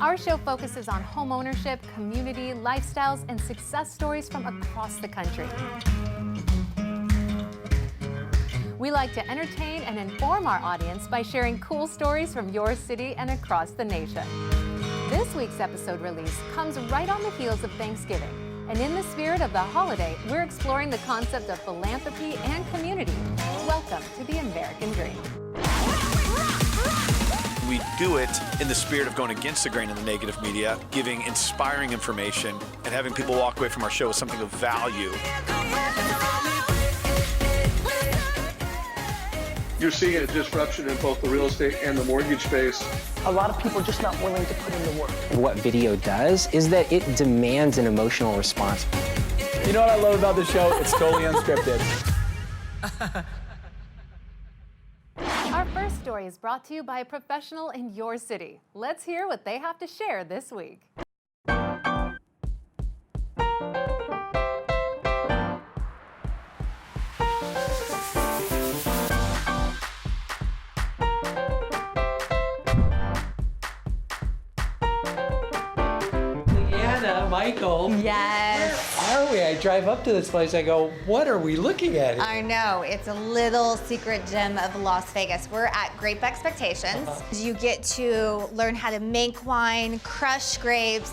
Our show focuses on home ownership, community, lifestyles, and success stories from across the country. We like to entertain and inform our audience by sharing cool stories from your city and across the nation. This week's episode release comes right on the heels of Thanksgiving. And in the spirit of the holiday, we're exploring the concept of philanthropy and community. Welcome to the American Dream. We do it in the spirit of going against the grain of the negative media, giving inspiring information, and having people walk away from our show with something of value. You're seeing a disruption in both the real estate and the mortgage space. A lot of people are just not willing to put in the work. What video does is that it demands an emotional response. You know what I love about the show? It's totally unscripted. Our first story is brought to you by a professional in your city. Let's hear what they have to share this week. Michael. Yes. Are we? I drive up to this place, I go, what are we looking at? I know, it's a little secret gem of Las Vegas. We're at Grape Expectations. You get to learn how to make wine, crush grapes,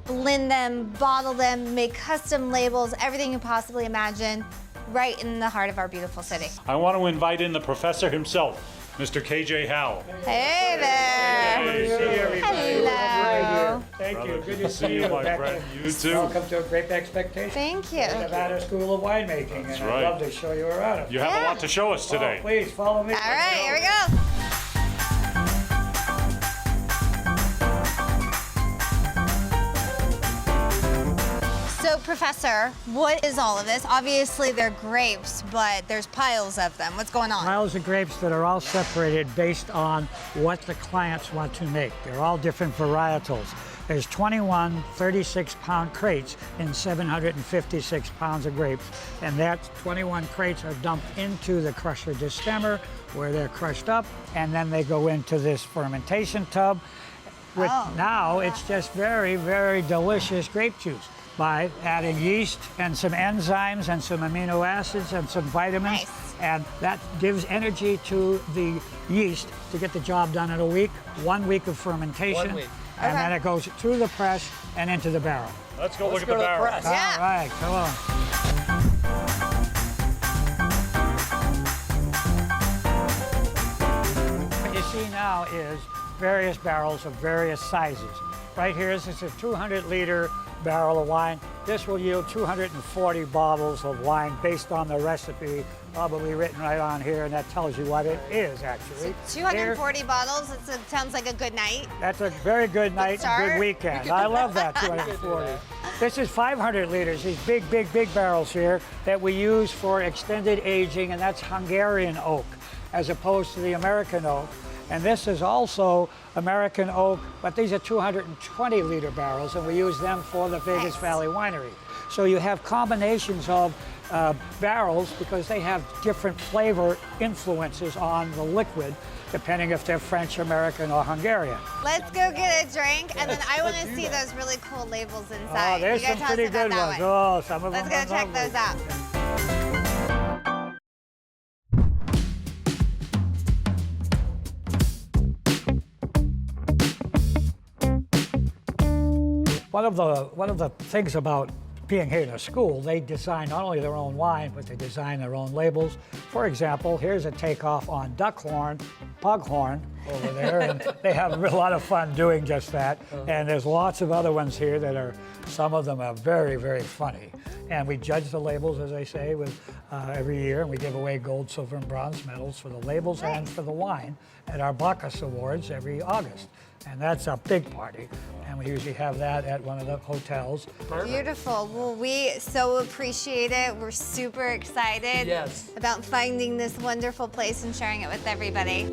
blend them, bottle them, make custom labels, everything you possibly imagine, right in the heart of our beautiful city. I want to invite in the professor himself, Mr. KJ Howell. Hey there. Good to see everybody. Hello. Thank you. Good to see you, my friend. You too. Welcome to Grape Expectations. Thank you. Nevada School of Winemaking. That's and right. I'd love to show you around. You have a lot to show us today. Oh, please follow me. All right, here we go. So, Professor, what is all of this? Obviously, they're grapes, but there's piles of them. What's going on? Piles of grapes that are all separated based on what the clients want to make. They're all different varietals. There's 21 36-pound crates in 756 pounds of grapes, and that 21 crates are dumped into the crusher distemmer where they're crushed up, and then they go into this fermentation tub. Now it's just very, very delicious grape juice by adding yeast and some enzymes and some amino acids and some vitamins. Nice. And that gives energy to the yeast to get the job done in a week, 1 week of fermentation. 1 week. And then it goes through the press and into the barrel. Let's go look at the barrel. Yeah. All right, come on. What you see now is various barrels of various sizes. Right here, this is a 200-liter barrel of wine. This will yield 240 bottles of wine based on the recipe, probably written right on here, and that tells you what it is, actually. So 240 bottles, it sounds like a good night. That's a very good night and good weekend. I love that, 240. This is 500 liters, these big, big, big barrels here that we use for extended aging, and that's Hungarian oak, as opposed to the American oak. And this is also American oak, but these are 220-liter barrels, and we use them for the Vegas Valley Winery. So you have combinations of barrels because they have different flavor influences on the liquid, depending if they're French, American, or Hungarian. Let's go get a drink, and then I want to see those really cool labels inside. Oh, there's You gotta some tell us pretty about good that ones. one. Oh, some of Let's them go are check those out. One of the things about being here in a school, they design not only their own wine, but they design their own labels. For example, here's a takeoff on duckhorn, pughorn over there, and they have a lot of fun doing just that. And there's lots of other ones here that are, some of them are very, very funny. And we judge the labels, as I say, with every year, and we give away gold, silver, and bronze medals for the labels and for the wine at our Bacchus Awards every August. And that's a big party. And we usually have that at one of the hotels. Beautiful. Well, we so appreciate it. We're super excited about finding this wonderful place and sharing it with everybody.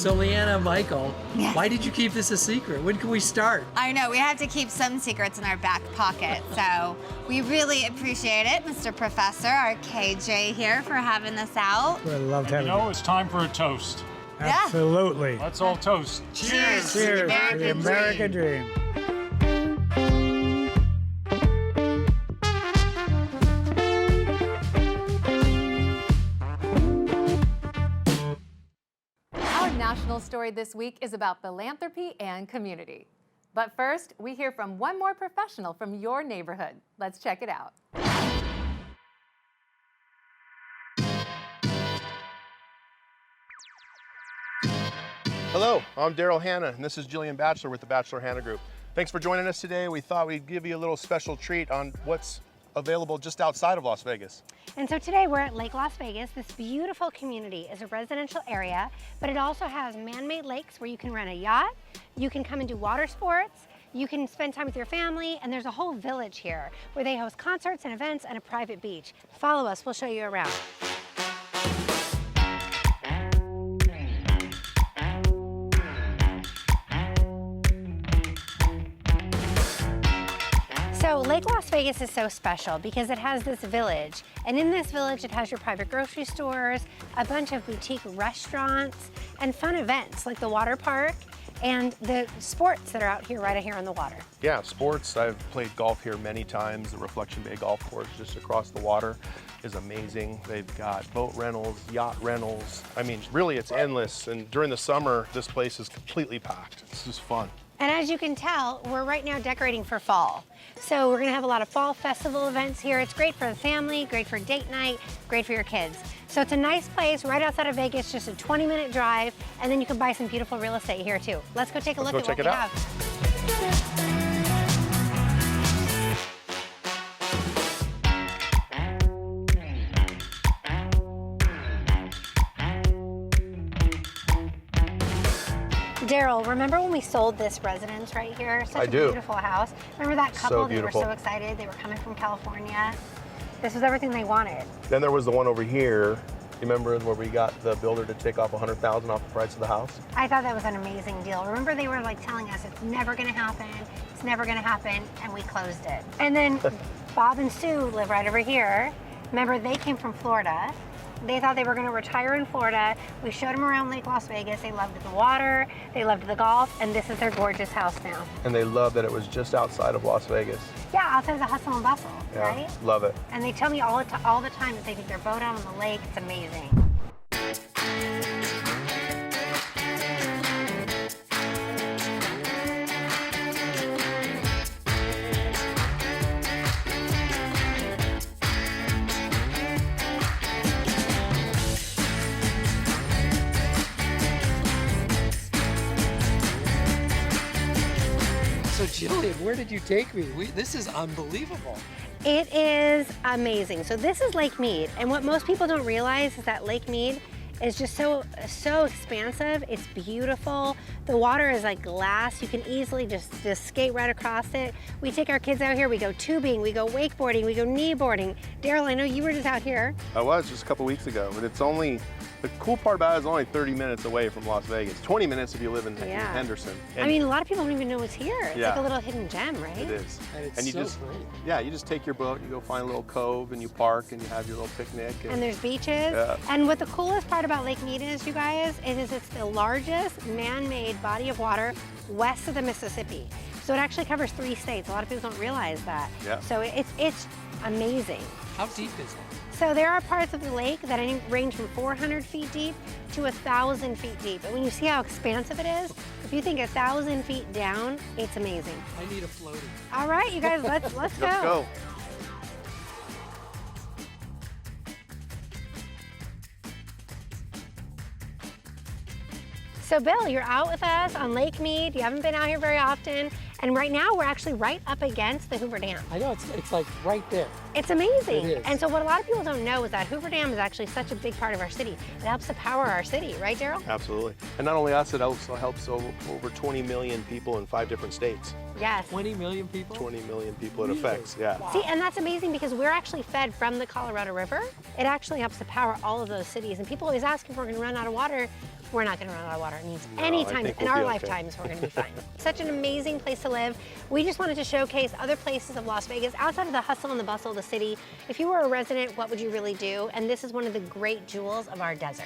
So Leanna, Michael, Yes. why did you keep this a secret? When can we start? I know, we have to keep some secrets in our back pocket, so we really appreciate it, Mr. Professor, our KJ here, for having this out. We'd love to have You know, it's time for a toast. you. Absolutely. Let's all toast. Cheers to the Cheers to American the American dream. Our national story this week is about philanthropy and community. But first, we hear from one more professional from your neighborhood. Let's check it out. Hello, I'm Daryl Hanna, and this is Jillian Batchelor with the Batchelor Hanna Group. Thanks for joining us today. We thought we'd give you a little special treat on what's available just outside of Las Vegas. And so today we're at Lake Las Vegas. This beautiful community is a residential area, but it also has man-made lakes where you can rent a yacht, you can come and do water sports, you can spend time with your family, and there's a whole village here where they host concerts and events and a private beach. Follow us, we'll show you around. So Lake Las Vegas is so special because it has this village, and in this village it has your private grocery stores, a bunch of boutique restaurants, and fun events like the water park and the sports that are out here right here on the water. Yeah, sports. I've played golf here many times. The Reflection Bay Golf Course just across the water is amazing. They've got boat rentals, yacht rentals. I mean, really it's endless. And during the summer, this place is completely packed. This is fun. And as you can tell, we're right now decorating for fall. So we're gonna have a lot of fall festival events here. It's great for the family, great for date night, great for your kids. So it's a nice place right outside of Vegas, just a 20-minute drive, and then you can buy some beautiful real estate here too. Let's go take a look at what we have. Daryl, remember when we sold this residence right here? Such I a do. beautiful house. Remember that couple? So They were beautiful. so excited. They were coming from California. This was everything they wanted. Then there was the one over here. You remember where we got the builder to take off $100,000 off the price of the house? I thought that was an amazing deal. Remember they were like telling us it's never gonna happen, it's never gonna happen, and we closed it. And then Bob and Sue live right over here. Remember, they came from Florida. They thought they were gonna retire in Florida. We showed them around Lake Las Vegas. They loved the water, they loved the golf, and this is their gorgeous house now. And they loved that it was just outside of Las Vegas. Yeah, outside the hustle and bustle, Yeah, right? love it. And they tell me all the time that they take their boat out on the lake. It's amazing. So Jillian, where did you take me? This is unbelievable. It is amazing. So this is Lake Mead, and what most people don't realize is that Lake Mead is just so expansive. It's beautiful. The water is like glass. You can easily just skate right across it. We take our kids out here. We go tubing, we go wakeboarding, we go kneeboarding. Daryl, I know you were just out here. I was just a couple weeks ago, but it's only, the cool part about it is only 30 minutes away from Las Vegas. 20 minutes if you live in Yeah. Henderson. I mean, a lot of people don't even know it's here. It's Yeah. like a little hidden gem, right? It is. And it's you so just, great. yeah, you just take your boat, you go find a little cove, and you park, and you have your little picnic. And there's beaches. Yeah. And what the coolest part about Lake Mead is, you guys, is it's the largest man-made body of water west of the Mississippi. So it actually covers 3 states. A lot of people don't realize that. Yeah. So it's amazing. How deep is it? So there are parts of the lake that range from 400 feet deep to 1,000 feet deep. But when you see how expansive it is, if you think 1,000 feet down, it's amazing. I need a floaty. All right, you guys, let's go. Let's go. So Bill, you're out with us on Lake Mead. You haven't been out here very often. And right now we're actually right up against the Hoover Dam. I know, it's like right there. It's amazing. It is. And so what a lot of people don't know is that Hoover Dam is actually such a big part of our city. It helps to power our city, right, Daryl? Absolutely. And not only us, it also helps over 20 million people in 5 different states. Yes. 20 million people? 20 million people it Really? affects, yeah. See, and that's amazing because we're actually fed from the Colorado River. It actually helps to power all of those cities. And people always ask if we're going to run out of water. we're not going to run out of water. It means No, I anytime think in we'll our be okay. lifetimes we're going to be fine. Such an amazing place to live. We just wanted to showcase other places of Las Vegas outside of the hustle and the bustle of the city. If you were a resident, what would you really do? And this is one of the great jewels of our desert.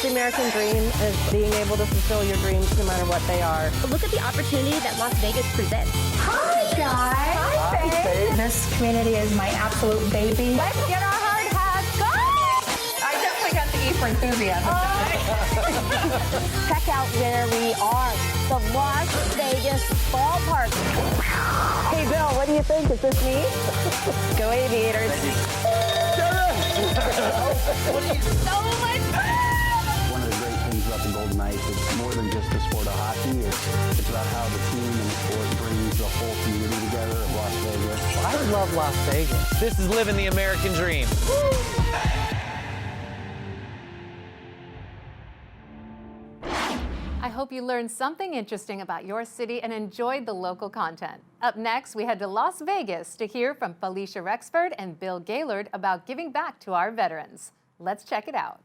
The American dream is being able to fulfill your dreams no matter what they are. Look at the opportunity that Las Vegas presents. Hi, guys. Hi, babe. This community is my absolute baby. Let's get our hard hats. Go! I definitely got the E for enthusiasm. Check out where we are, the Las Vegas ballpark. Hey, Bill, what do you think? Is this me? Go Aviators. So much fun! One of the great things about the Golden Knights, it's more than just the sport of hockey. It's about how the team and the sport brings the whole community together of Las Vegas. I love Las Vegas. This is living the American dream. I hope you learned something interesting about your city and enjoyed the local content. Up next, we head to Las Vegas to hear from Felicia Rexford and Bill Gaylord about giving back to our veterans. Let's check it out.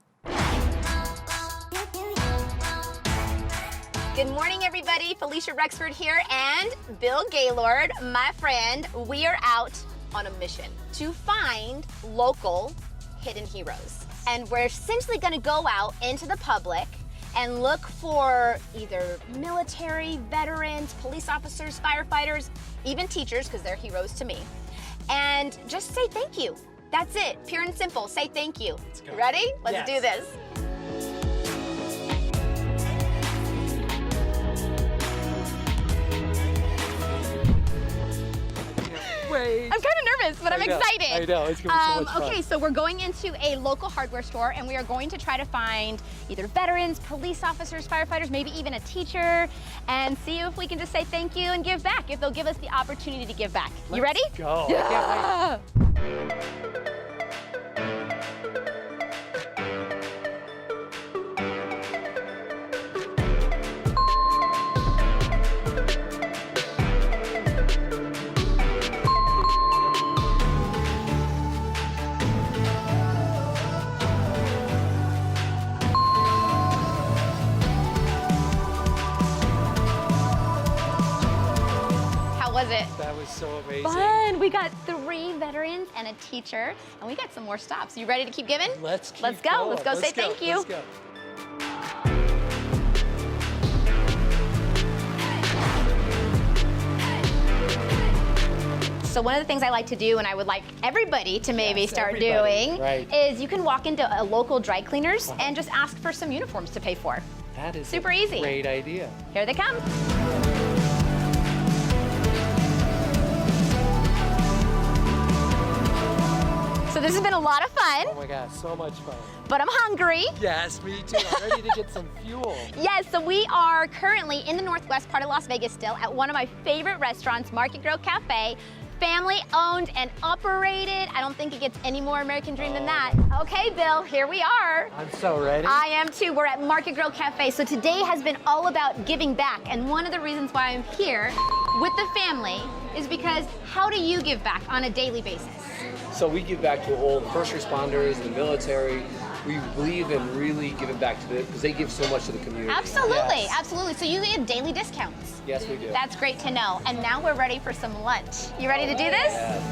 Good morning, everybody. Felicia Rexford here and Bill Gaylord, my friend. We are out on a mission to find local hidden heroes. And we're essentially going to go out into the public and look for either military, veterans, police officers, firefighters, even teachers, because they're heroes to me. And just say thank you. That's it. Pure and simple. Say thank you. Ready? Let's do this. I'm kind of nervous, but I'm excited. I know, it's going to be so much fun. Okay, so we're going into a local hardware store and we are going to try to find either veterans, police officers, firefighters, maybe even a teacher, and see if we can just say thank you and give back, if they'll give us the opportunity to give back. You ready? Go. Yeah. Was it? That was so amazing. Fun. We got 3 veterans and a teacher, and we got some more stops. You ready to keep giving? Let's go. Let's go say thank you. Let's go. So one of the things I like to do, and I would like everybody to maybe start doing, is you can walk into a local dry cleaners and just ask for some uniforms to pay for. That is super easy. Great idea. Here they come. So this has been a lot of fun. Oh my gosh, so much fun. But I'm hungry. Yes, me too. I'm ready to get some fuel. Yes, so we are currently in the northwest part of Las Vegas still at one of my favorite restaurants, Market Grill Cafe. Family owned and operated. I don't think it gets any more American dream than that. Okay, Bill, here we are. I'm so ready. I am too. We're at Market Grill Cafe. So today has been all about giving back. And one of the reasons why I'm here with the family is because how do you give back on a daily basis? So we give back to all the first responders, the military. We believe in really giving back to them because they give so much to the community. Absolutely, yes. absolutely. So you get daily discounts. Yes, we do. That's great to know. And now we're ready for some lunch. You ready to do this? Yes.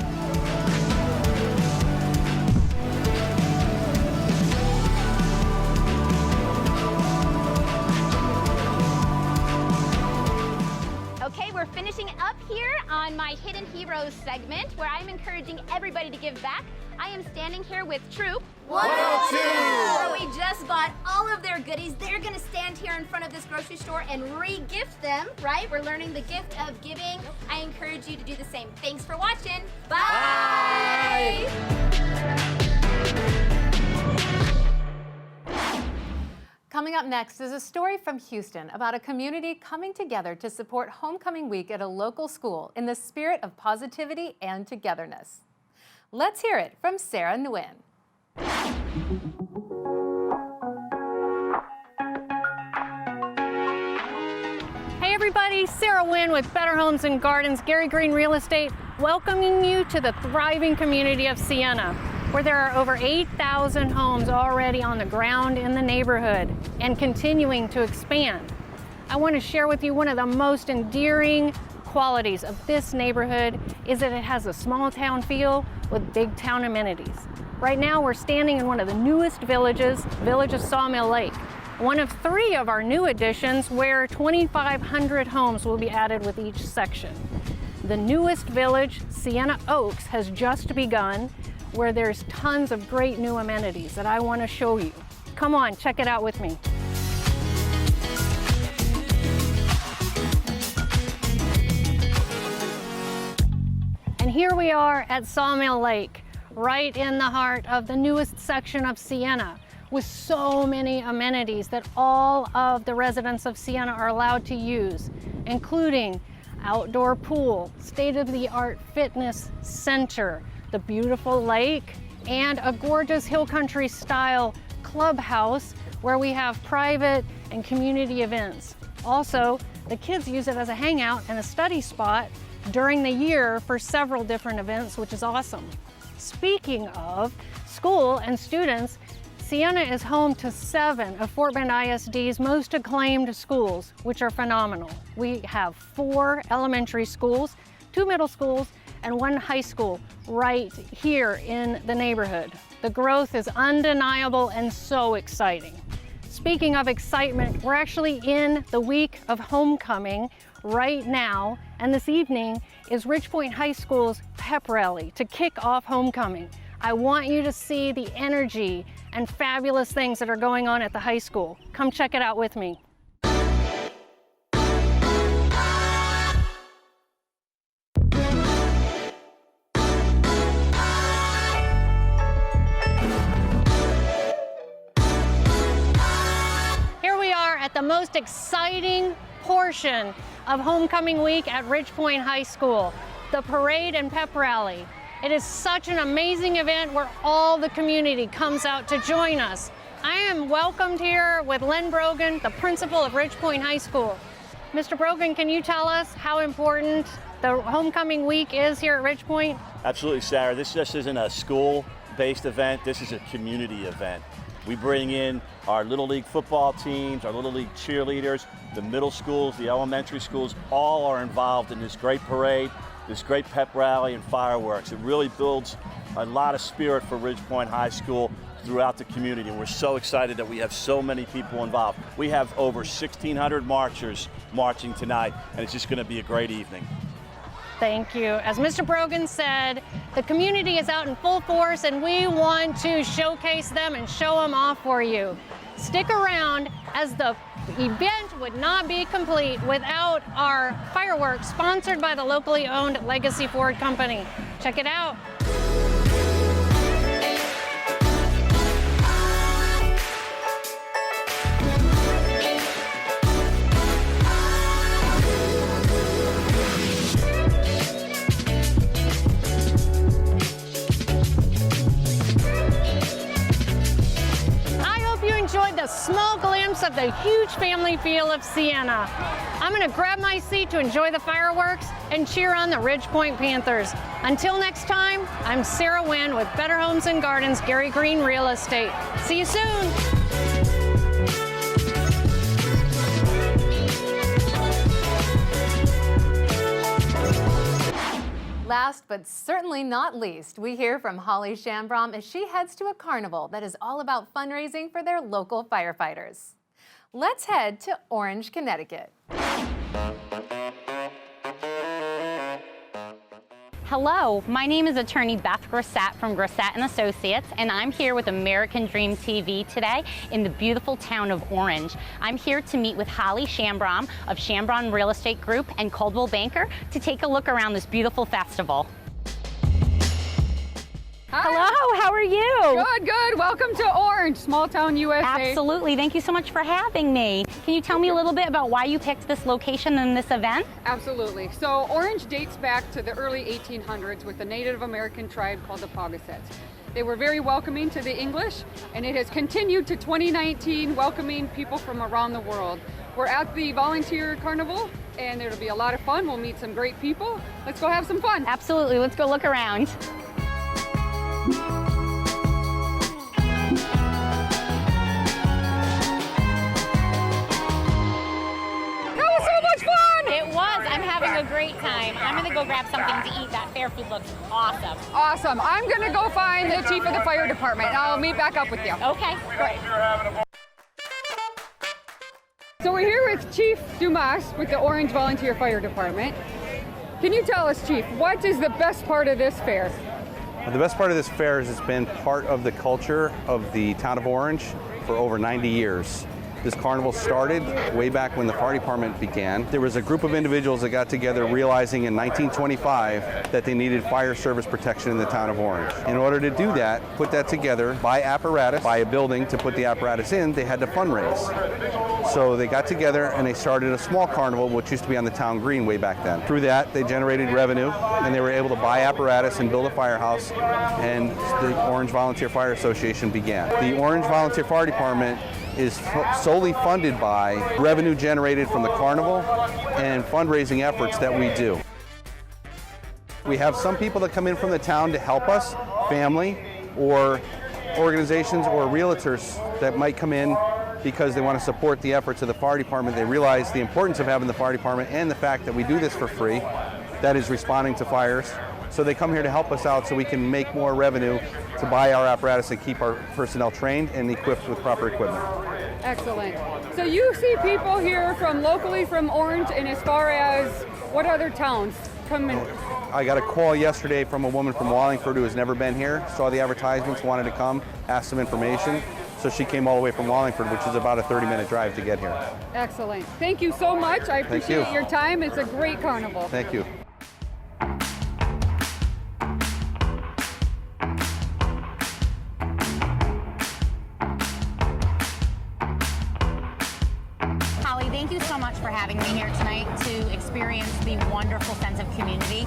Okay, we're finishing up here on my Hidden Heroes segment where I'm encouraging everybody to give back. I am standing here with Troop 102, where we just bought all of their goodies. They're gonna stand here in front of this grocery store and re-gift them, right? We're learning the gift of giving. I encourage you to do the same. Thanks for watching. Bye. Coming up next is a story from Houston about a community coming together to support Homecoming Week at a local school in the spirit of positivity and togetherness. Let's hear it from Sarah Nguyen. Hey everybody, Sarah Wynn with Better Homes and Gardens, Gary Green Real Estate, welcoming you to the thriving community of Sienna, where there are over 8,000 homes already on the ground in the neighborhood and continuing to expand. I want to share with you one of the most endearing qualities of this neighborhood is that it has a small town feel with big town amenities. Right now we're standing in one of the newest villages, village of Sawmill Lake, one of 3 of our new additions where 2,500 homes will be added with each section. The newest village, Sienna Oaks, has just begun, where there's tons of great new amenities that I want to show you. Come on, check it out with me. And here we are at Sawmill Lake, right in the heart of the newest section of Sienna, with so many amenities that all of the residents of Sienna are allowed to use, including outdoor pool, state-of-the-art fitness center, the beautiful lake, and a gorgeous hill country style clubhouse where we have private and community events. Also, the kids use it as a hangout and a study spot during the year for several different events, which is awesome. Speaking of school and students, Sienna is home to 7 of Fort Bend ISD's most acclaimed schools, which are phenomenal. We have 4 elementary schools, 2 middle schools, and 1 high school right here in the neighborhood. The growth is undeniable and so exciting. Speaking of excitement, we're actually in the week of homecoming right now, and this evening is Ridgepoint High School's pep rally to kick off homecoming. I want you to see the energy and fabulous things that are going on at the high school. Come check it out with me. Here we are at the most exciting portion of homecoming week at Ridgepoint High School, the parade and pep rally. It is such an amazing event where all the community comes out to join us. I am welcomed here with Len Brogan, the principal of Ridgepoint High School. Mr. Brogan, can you tell us how important the homecoming week is here at Ridgepoint? Absolutely, Sarah. This just isn't a school-based event. This is a community event. We bring in our Little League football teams, our Little League cheerleaders, the middle schools, the elementary schools, all are involved in this great parade, this great pep rally and fireworks. It really builds a lot of spirit for Ridgepoint High School throughout the community, and we're so excited that we have so many people involved. We have over 1,600 marchers marching tonight, and it's just going to be a great evening. Thank you. As Mr. Brogan said, the community is out in full force and we want to showcase them and show them off for you. Stick around, as the event would not be complete without our fireworks sponsored by the locally owned Legacy Ford Company. Check it out. Enjoyed the small glimpse of the huge family feel of Sienna. I'm going to grab my seat to enjoy the fireworks and cheer on the Ridgepoint Panthers. Until next time, I'm Sarah Wynn with Better Homes and Gardens, Gary Green Real Estate. See you soon. Last but certainly not least, we hear from Holly Shambrom as she heads to a carnival that is all about fundraising for their local firefighters. Let's head to Orange, Connecticut. Hello, my name is attorney Beth Grissett from Grissett & Associates, and I'm here with American Dream TV today in the beautiful town of Orange. I'm here to meet with Holly Shambrom of Shambrom Real Estate Group and Coldwell Banker to take a look around this beautiful festival. Hi. Hello, how are you? Good, good. Welcome to Orange, small town USA. Absolutely. Thank you so much for having me. Can you tell me a little bit about why you picked this location and this event? Absolutely. So Orange dates back to the early 1800s with a Native American tribe called the Pogussets. They were very welcoming to the English, and it has continued to 2019, welcoming people from around the world. We're at the Volunteer Carnival, and it'll be a lot of fun. We'll meet some great people. Let's go have some fun. Absolutely, let's go look around. It was. I'm having a great time. I'm going to go grab something to eat. That fair food looks awesome. Awesome. I'm going to go find the chief of the fire department. I'll meet back up with you. Okay, great. So we're here with Chief Dumas with the Orange Volunteer Fire Department. Can you tell us, Chief, what is the best part of this fair? The best part of this fair is it's been part of the culture of the town of Orange for over 90 years. This carnival started way back when the fire department began. There was a group of individuals that got together realizing in 1925 that they needed fire service protection in the town of Orange. In order to do that, put that together, buy apparatus, buy a building to put the apparatus in, they had to fundraise. So they got together and they started a small carnival, which used to be on the town green way back then. Through that, they generated revenue and they were able to buy apparatus and build a firehouse, and the Orange Volunteer Fire Association began. The Orange Volunteer Fire Department is solely funded by revenue generated from the carnival and fundraising efforts that we do. We have some people that come in from the town to help us, family or organizations or realtors that might come in because they want to support the efforts of the fire department. They realize the importance of having the fire department and the fact that we do this for free, that is responding to fires. So they come here to help us out so we can make more revenue to buy our apparatus and keep our personnel trained and equipped with proper equipment. Excellent. So you see people here from locally from Orange, and as far as what other towns come in? I got a call yesterday from a woman from Wallingford who has never been here, saw the advertisements, wanted to come, asked some information. So she came all the way from Wallingford, which is about a 30-minute drive to get here. Excellent. Thank you so much. I appreciate your time. It's a great carnival. Thank you. Thank you so much for having me here tonight to experience the wonderful sense of community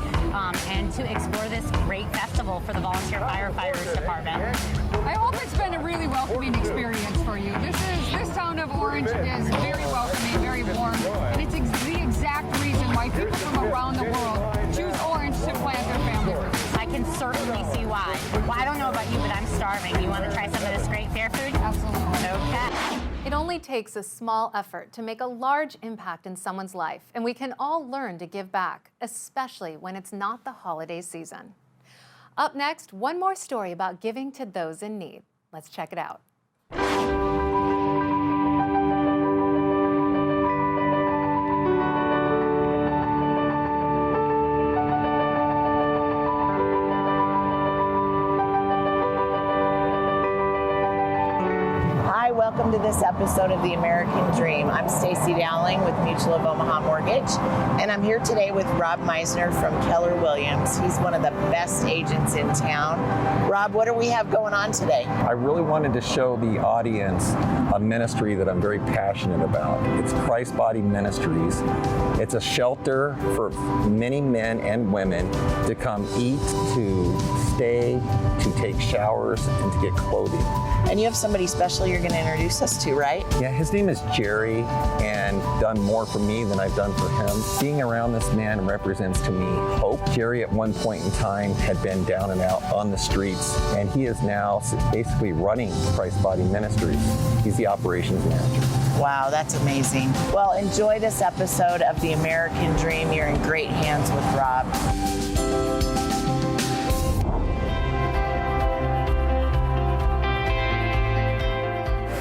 and to explore this great festival for the Volunteer Firefighters Department. I hope it's been a really welcoming experience for you. This town of Orange is very welcoming, very warm, and it's the exact reason why people from around the world choose Orange to plant their family roots. I can certainly see why. Well, I don't know about you, but I'm starving. You want to try some of this great fair food? Absolutely. Okay. It only takes a small effort to make a large impact in someone's life, and we can all learn to give back, especially when it's not the holiday season. Up next, one more story about giving to those in need. Let's check it out. Welcome to this episode of The American Dream. I'm Stacey Dowling with Mutual of Omaha Mortgage, and I'm here today with Rob Meisner from Keller Williams. He's one of the best agents in town. Rob, what do we have going on today? I really wanted to show the audience a ministry that I'm very passionate about. It's Christ Body Ministries. It's a shelter for many men and women to come eat, to stay, to take showers, and to get clothing. And you have somebody special you're going to introduce us to, right? Yeah, his name is Jerry, and done more for me than I've done for him. Being around this man represents to me hope. Jerry at one point in time had been down and out on the streets, and he is now basically running Christ Body Ministries. He's the operations manager. Wow, that's amazing. Well, enjoy this episode of The American Dream. You're in great hands with Rob.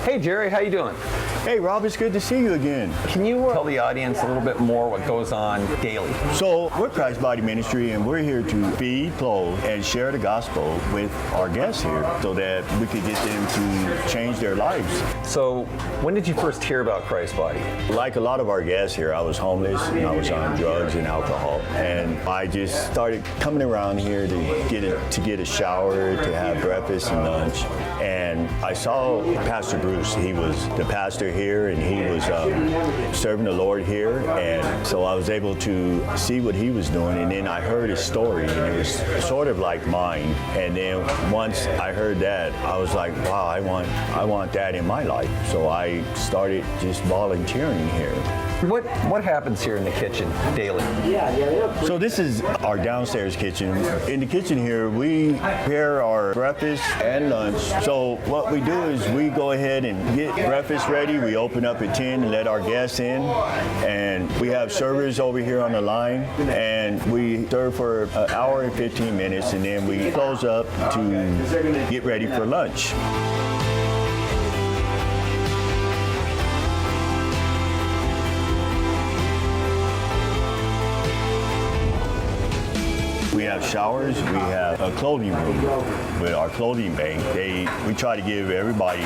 Hey Jerry, how you doing? Hey Rob, it's good to see you again. Can you tell the audience a little bit more what goes on daily? So we're Christ Body Ministry, and we're here to feed, clothe, and share the gospel with our guests here so that we could get them to change their lives. So when did you first hear about Christ Body? Like a lot of our guests here, I was homeless and I was on drugs and alcohol, and I just started coming around here to get a shower, to have breakfast and lunch, and I saw Pastor Bruce. He was the pastor here, and he was serving the Lord here, and so I was able to see what he was doing, and then I heard his story, and it was sort of like mine. And then once I heard that, I was like, wow, I want that in my life. So I started just volunteering here. What happens here in the kitchen daily? So this is our downstairs kitchen. In the kitchen here, we prepare our breakfast and lunch. So what we do is we go ahead and get breakfast ready. We open up at 10 and let our guests in. And we have servers over here on the line. And we serve for an hour and 15 minutes. And then we close up to get ready for lunch. We have showers, we have a clothing room with our clothing bank. We try to give everybody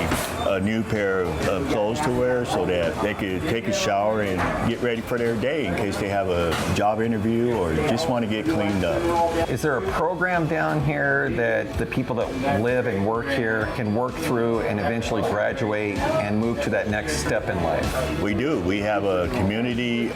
a new pair of clothes to wear so that they could take a shower and get ready for their day in case they have a job interview or just want to get cleaned up. Is there a program down here that the people that live and work here can work through and eventually graduate and move to that next step in life? We do. We have a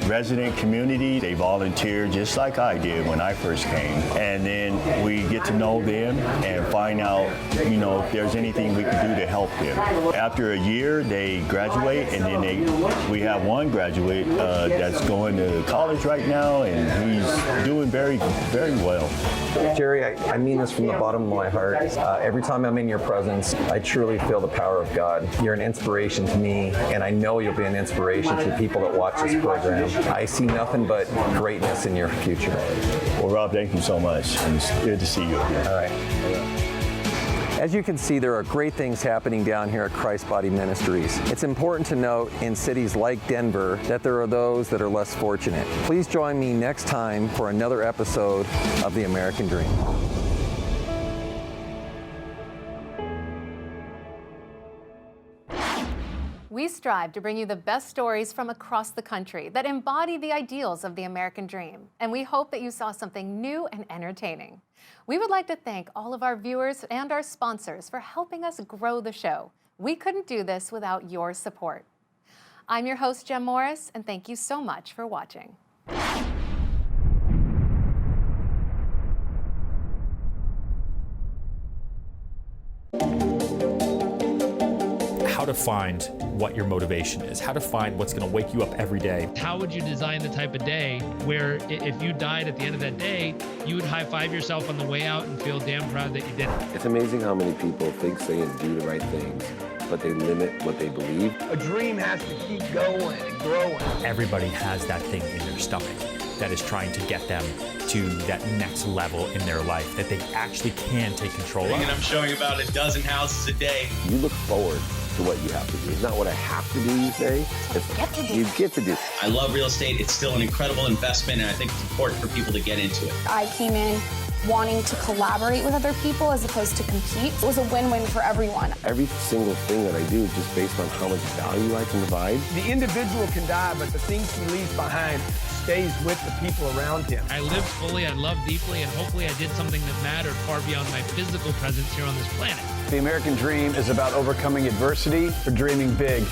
resident community. They volunteer just like I did when I first came. And then we get to know them and find out, if there's anything we can do to help them. After a year, they graduate, and then we have one graduate that's going to college right now, and he's doing very, very well. Jerry, I mean this from the bottom of my heart. Every time I'm in your presence, I truly feel the power of God. You're an inspiration to me, and I know you'll be an inspiration to the people that watch this program. I see nothing but greatness in your future. Well, Rob, thank you so much. It's good to see you. All right. As you can see, there are great things happening down here at Christ Body Ministries. It's important to note in cities like Denver that there are those that are less fortunate. Please join me next time for another episode of The American Dream. We strive to bring you the best stories from across the country that embody the ideals of the American dream, and we hope that you saw something new and entertaining. We would like to thank all of our viewers and our sponsors for helping us grow the show. We couldn't do this without your support. I'm your host, Jem Morris, and thank you so much for watching. How to find what your motivation is, how to find what's going to wake you up every day. How would you design the type of day where if you died at the end of that day, you would high-five yourself on the way out and feel damn proud that you did it? It's amazing how many people think, say, and do the right things, but they limit what they believe. A dream has to keep going and growing. Everybody has that thing in their stomach that is trying to get them to that next level in their life that they actually can take control of. And I'm showing about a dozen houses a day. You look forward to what you have to do. It's not what I have to do, you say. It's you get to do. I love real estate. It's still an incredible investment, and I think it's important for people to get into it. I came in wanting to collaborate with other people as opposed to compete. It was a win-win for everyone. Every single thing that I do is just based on how much value I can provide. The individual can die, but the things he leaves behind stays with the people around him. I lived fully, I loved deeply, and hopefully I did something that mattered far beyond my physical presence here on this planet. The American dream is about overcoming adversity for dreaming big.